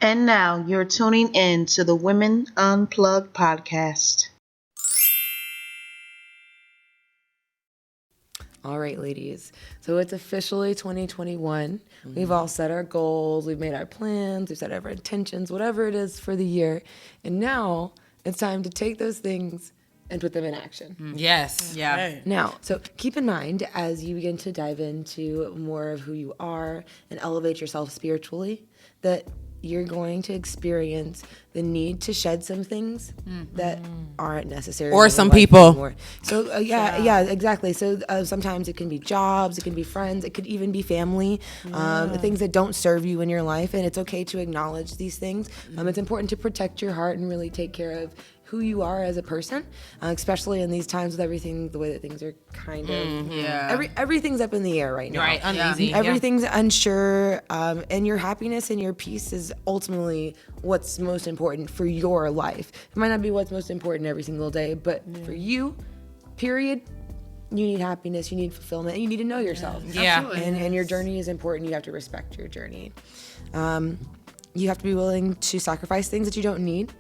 And now you're tuning in to the Women Unplugged podcast. All right, ladies. So it's officially 2021. We've all set our goals. We've made our plans. We've set our intentions, whatever it is for the year. And now it's time to take those things and put them in action. Yes. Yeah. Hey. Now, so keep in mind as you begin to dive into more of who you are and elevate yourself spiritually, that you're going to experience the need to shed some things that aren't necessary. Or in some your life people. anymore. So yeah, exactly. So sometimes it can be jobs, it can be friends, it could even be family, things that don't serve you in your life, and it's okay to acknowledge these things. It's important to protect your heart and really take care of who you are as a person, especially in these times with everything, the way that things are kind of, everything's up in the air right now. Right, uneasy. Everything's unsure, and your happiness and your peace is ultimately what's most important for your life. It might not be what's most important every single day, but for you, period, you need happiness, you need fulfillment, and you need to know yourself. Yeah. And your journey is important. You have to respect your journey. You have to be willing to sacrifice things that you don't need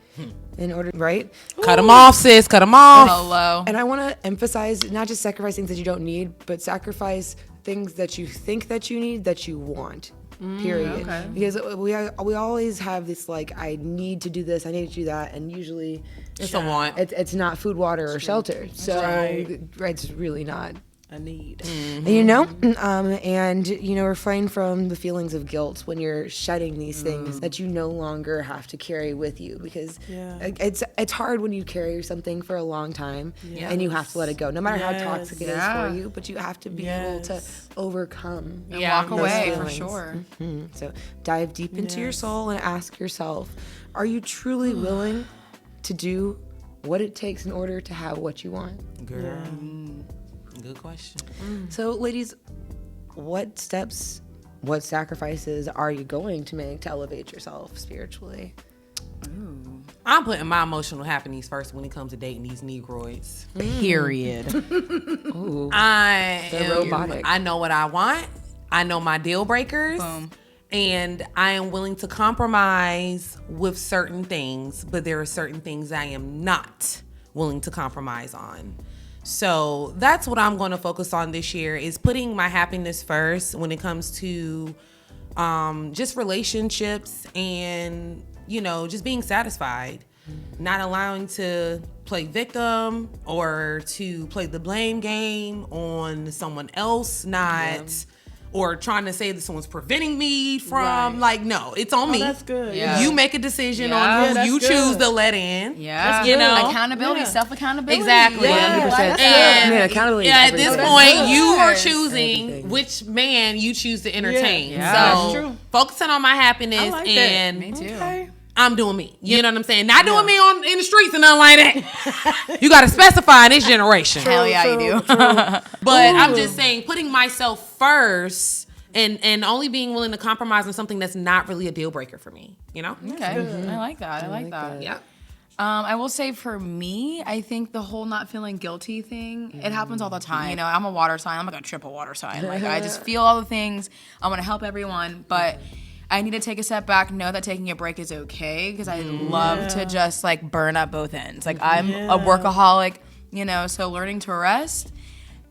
in order, right? Cut them off, sis. Cut them off. Hello. And I want to emphasize not just sacrifice things that you don't need, but sacrifice things that you think that you need, that you want. Period. Okay. Because we always have this like, I need to do this, I need to do that, and usually It's a want. it's not food, water, or shelter. So it's really not a need. you know, and refrain from the feelings of guilt when you're shedding these things that you no longer have to carry with you, because it's hard when you carry something for a long time and you have to let it go, no matter how toxic it is for you, but you have to be able to overcome And walk away for feelings. sure. So dive deep into your soul and ask yourself, are you truly willing to do what it takes in order to have what you want? Girl. Good question. So, ladies, what steps, what sacrifices are you going to make to elevate yourself spiritually? I'm putting my emotional happiness first when it comes to dating these Negroids. Period. Ooh, They're robotic. I know what I want. I know my deal breakers. Boom. And I am willing to compromise with certain things, but there are certain things I am not willing to compromise on. So that's what I'm going to focus on this year, is putting my happiness first when it comes to just relationships and, just being satisfied, not allowing to play victim or to play the blame game on someone else, or trying to say that someone's preventing me from, no, it's on me. That's good. Yeah. You make a decision on who you choose to let in. Yeah. Accountability, self-accountability. Exactly. Yeah. 100%. And accountability. at this everything. point, you are Yes. choosing Everything. which man you choose to entertain. Yeah. So That's true. focusing on my happiness, I like that. and Me too. Okay. I'm doing me. You know what I'm saying? Not doing me in the streets and nothing like that. You got to specify in this generation. Hell yeah, you do. But I'm just saying, putting myself first and only being willing to compromise on something that's not really a deal breaker for me. Okay. I like that. I like that. Yeah. I will say for me, I think the whole not feeling guilty thing, it happens all the time. I'm a water sign. I'm like a triple water sign. Like, I just feel all the things. I want to help everyone, but I need to take a step back, know that taking a break is okay, because I love to just burn up both ends. Like, I'm a workaholic, so learning to rest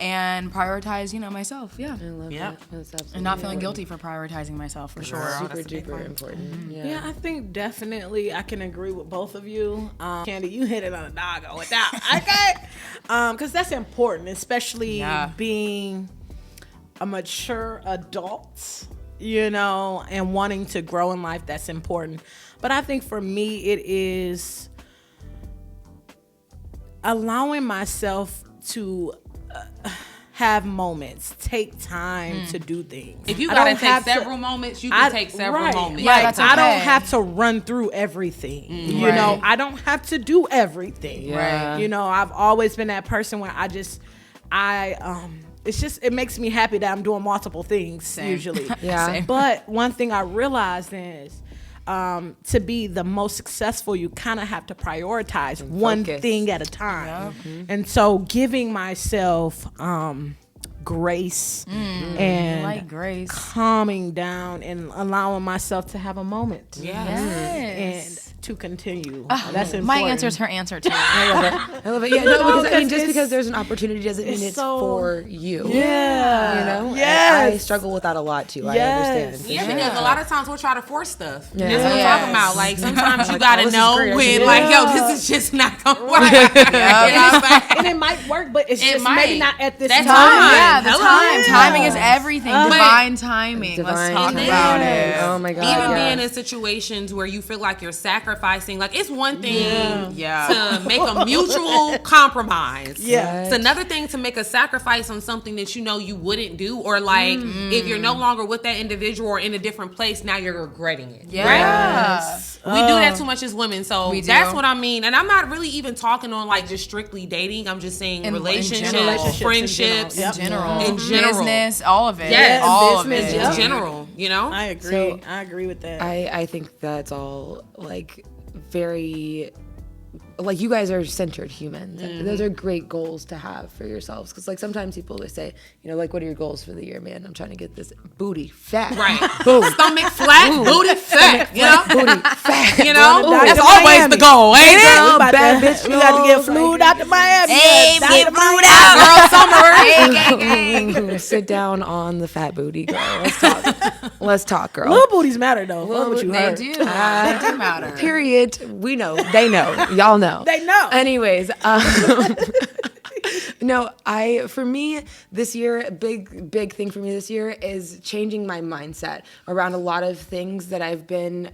and prioritize, myself. Yeah. I love Yeah. that. That's absolutely And not feeling important. guilty for prioritizing myself, for sure. Super that's a big duper part. important. Yeah, I think definitely I can agree with both of you. Candy, you hit it on a doggo with that. Okay? Because that's important, especially being a mature adult, and wanting to grow in life. That's important. But I think for me, it is allowing myself to have moments, take time to do things. If you I got to don't take have several moments, you can take several right, moments. Yeah, Right. that's I don't okay. have to run through everything. You Right. know, I don't have to do everything. Yeah. You know, I've always been that person where it makes me happy that I'm doing multiple things usually. Yeah. Same. But one thing I realized is to be the most successful, you kind of have to prioritize one focus. thing at a time. And so giving myself grace and like grace, calming down and allowing myself to have a moment. Yes. And to continue. That's important. My answer is her answer too. I love it. Yeah, no, because I mean, just because there's an opportunity doesn't mean it's so, for you. Yeah. You know? Yes. I struggle with that a lot too. Yes. I understand. Yeah, because a lot of times we'll try to force stuff. Yeah. That's what I'm talking about. Like sometimes you gotta this is know great. when, Yeah. like, yo, this is just not gonna work. You know what I'm saying? And it might work, but it's It just might. maybe not at this That time. time. Yeah, the Hello. time. Yeah. Timing is everything. Divine timing. Divine Let's talk timing. about it. Oh my God. Even yeah. being in situations where you feel like you're sacrificing, like it's one thing Yeah. to make a mutual compromise. Yeah. It's another thing to make a sacrifice on something that you know you wouldn't do, or like if you're no longer with that individual or in a different place, now you're regretting it. Yeah. Right? We do that too much as women, so We do. that's what I mean. And I'm not really even talking on like just strictly dating. I'm just saying In relationships, general. friendships, Yep. in general, Business, all of it. Yes. all Business, of it. in general. You know, I agree. So, I agree with that. I think that's all like very, like you guys are centered humans. Those are great goals to have for yourselves. Because like sometimes people would say, you know, like what are your goals for the year, man? I'm trying to get this booty fat. right? Boom. Stomach flat, booty fat. You know, Booty fat. you know, Ooh. that's Dr. always Miami. the goal, ain't it? Girl, about bad to- bitch we got to get goals, flued like- out to Miami. Hey, Dr. get flued Miami. out. Girl, summer. Gang, gang, gang. Sit down on the fat booty, girl. Let's talk. Let's talk, girl. Little booties matter though. Fuck what you They heard. do. They do matter. Period. We know. They know. Y'all know. They know. Anyways, no, for me this year, big thing for me this year is changing my mindset around a lot of things that I've been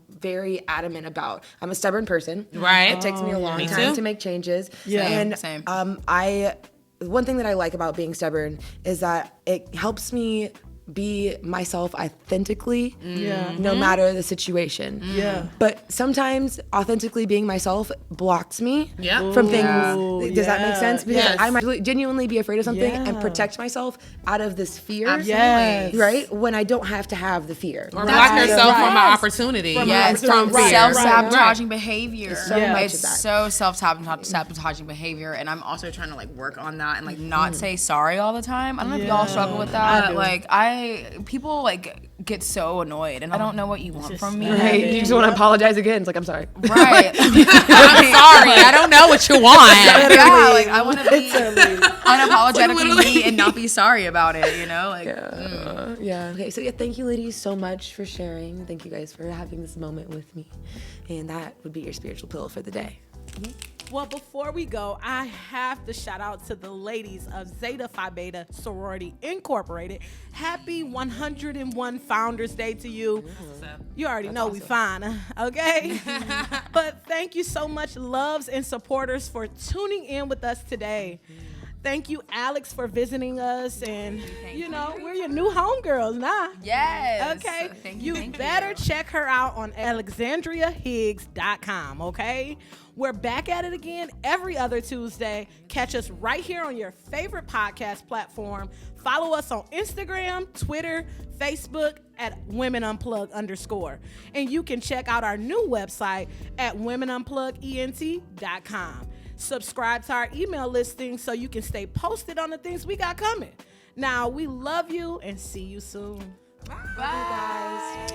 very adamant about. I'm a stubborn person. Right. It takes me a long Me time too. to make changes. Yeah. And Same. one thing that I like about being stubborn is that it helps me be myself authentically, no matter the situation. Yeah. But sometimes authentically being myself blocks me Yeah. from things. Ooh, Does that make sense? Because Yes. I might really genuinely be afraid of something and Yeah. protect myself out of this fear. Absolutely. Yes. Right? When I don't have to have the fear. Or That's block right. yourself from an Yes. opportunity. Yes, from right, fear. self-sabotaging behavior. so Yeah. much It's of that. so self-sabotaging behavior, and I'm also trying to like work on that and like not say sorry all the time. I don't know if y'all struggle with that. People like get so annoyed, and I don't know what you want from me. Right? You just want to apologize again. It's like, I'm sorry. Right. I'm sorry, I don't know what you want. Yeah, like I want to be unapologetically Literally. me and not be sorry about it, you know? Like Yeah. Okay. So thank you, ladies, so much for sharing. Thank you guys for having this moment with me. And that would be your spiritual pill for the day. Well, before we go, I have to shout out to the ladies of Zeta Phi Beta Sorority Incorporated. Happy 101 Founders Day to you. You already know we fine, okay? But thank you so much, loves and supporters, for tuning in with us today. Thank you, Alex, for visiting us. And, we're your new homegirls now. yes. Okay, Thank you thank better check her out on alexandriahiggs.com, okay? We're back at it again every other Tuesday. Catch us right here on your favorite podcast platform. Follow us on Instagram, Twitter, Facebook at WomenUnplug_. And you can check out our new website at WomenUnplugENT.com. Subscribe to our email listing so you can stay posted on the things we got coming. Now, we love you and see you soon. Bye.